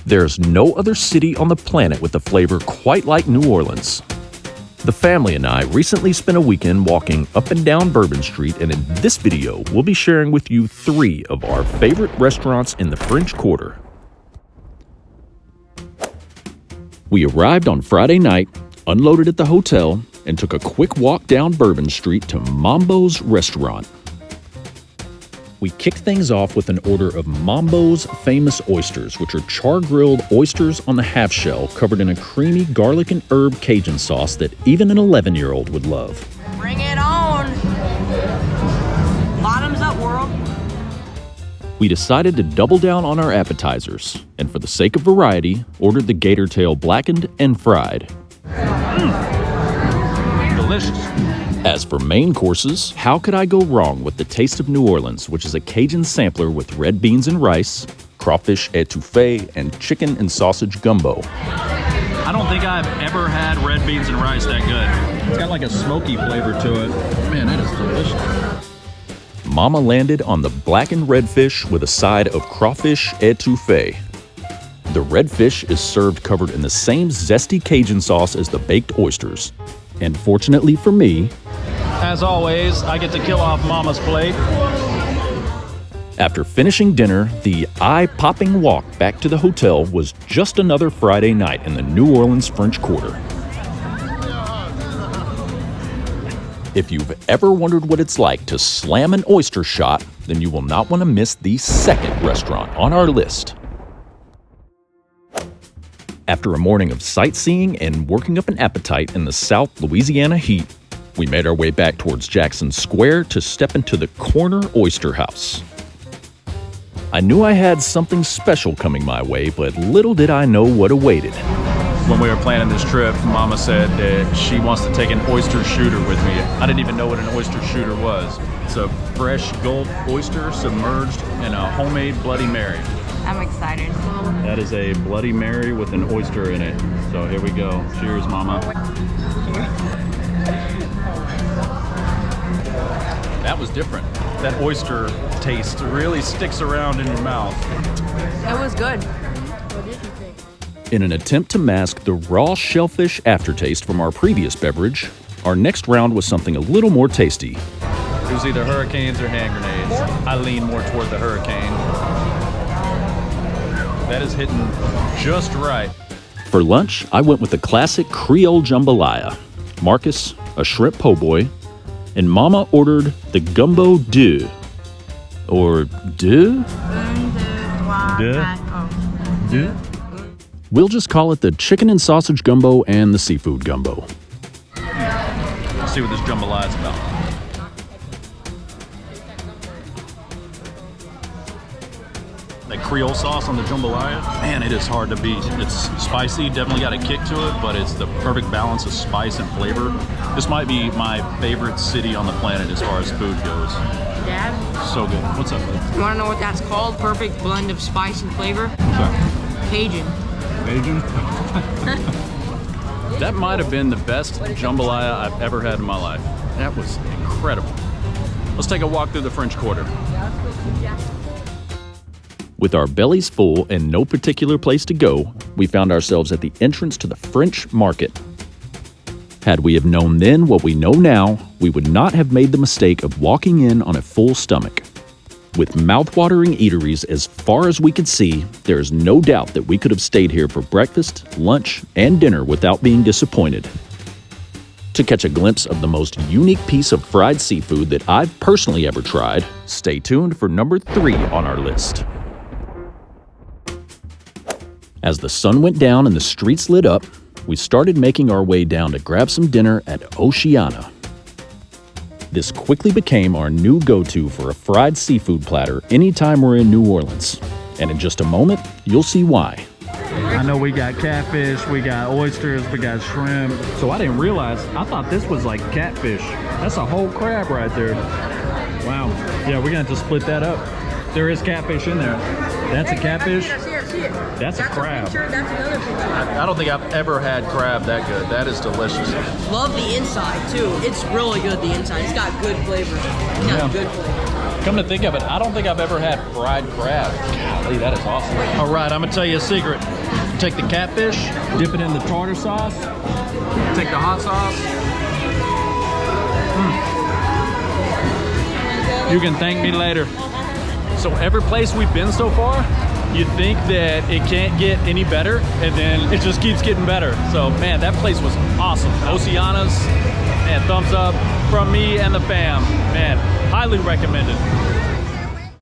There's no other city on the planet with a flavor quite like New Orleans. The family and I recently spent a weekend walking up and down Bourbon Street, and in this video, we'll be sharing with you 3 of our favorite restaurants in the French Quarter. We arrived on Friday night, unloaded at the hotel, and took a quick walk down Bourbon Street to Mambos Restaurant. We kicked things off with an order of Mambos famous oysters, which are char-grilled oysters on the half shell covered in a creamy garlic and herb Cajun sauce that even an 11-year-old would love. Bring it on! Bottoms up, world! We decided to double down on our appetizers, and for the sake of variety, ordered the gator tail blackened and fried. Delicious. As for main courses, how could I go wrong with the Taste of New Orleans, which is a Cajun sampler with red beans and rice, crawfish etouffee, and chicken and sausage gumbo. I don't think I've ever had red beans and rice that good. It's got like a smoky flavor to it. Man, that is delicious. Mama landed on the blackened redfish with a side of crawfish etouffee. The redfish is served covered in the same zesty Cajun sauce as the baked oysters. And fortunately for me, as always, I get to kill off Mama's plate. After finishing dinner, the eye-popping walk back to the hotel was just another Friday night in the New Orleans French Quarter. If you've ever wondered what it's like to slam an oyster shot, then you will not want to miss the second restaurant on our list. After a morning of sightseeing and working up an appetite in the South Louisiana heat, we made our way back towards Jackson Square to step into the Corner Oyster House. I knew I had something special coming my way, but little did I know what awaited. When we were planning this trip, Mama said that she wants to take an oyster shooter with me. I didn't even know what an oyster shooter was. It's a fresh Gulf oyster submerged in a homemade Bloody Mary. I'm excited. That is a Bloody Mary with an oyster in it. So here we go. Cheers, Mama. That was different. That oyster taste really sticks around in your mouth. It was good. In an attempt to mask the raw shellfish aftertaste from our previous beverage, our next round was something a little more tasty. It was either hurricanes or hand grenades. I lean more toward the hurricane. That is hitting just right. For lunch, I went with the classic Creole jambalaya. Marcus, a shrimp po' boy, and Mama ordered the gumbo deux. Or deux? Deux? We'll just call it the chicken and sausage gumbo and the seafood gumbo. Let's see what this jambalaya is about. That Creole sauce on the jambalaya, man, it is hard to beat. It's spicy, definitely got a kick to it, but it's the perfect balance of spice and flavor. This might be my favorite city on the planet as far as food goes. Dad? So good. What's up, buddy? You want to know what that's called? Perfect blend of spice and flavor? What's that? Cajun. Cajun? That might have been the best jambalaya I've ever had in my life. That was incredible. Let's take a walk through the French Quarter. With our bellies full and no particular place to go, we found ourselves at the entrance to the French market. Had we have known then what we know now, we would not have made the mistake of walking in on a full stomach. With mouth-watering eateries as far as we could see, there is no doubt that we could have stayed here for breakfast, lunch, and dinner without being disappointed. To catch a glimpse of the most unique piece of fried seafood that I've personally ever tried, stay tuned for number 3 on our list. As the sun went down and the streets lit up, we started making our way down to grab some dinner at Oceana. This quickly became our new go-to for a fried seafood platter anytime we're in New Orleans. And in just a moment, you'll see why. I know we got catfish, we got oysters, we got shrimp. So I didn't realize, I thought this was like catfish. That's a whole crab right there. Wow. Yeah, we're gonna have to split that up. There is catfish in there. That's a catfish. That's a crab. That's another picture. I don't think I've ever had crab that good. That is delicious. Love the inside too. It's really good, the inside. It's got good flavor. It's got good flavor. Come to think of it, I don't think I've ever had fried crab. Golly, that is awesome. All right, I'm gonna tell you a secret. Take the catfish, dip it in the tartar sauce, take the hot sauce. You can thank me later. So every place we've been so far, you'd think that it can't get any better, and then it just keeps getting better. So man, that place was awesome. Oceana's, man, thumbs up from me and the fam. Man, highly recommended.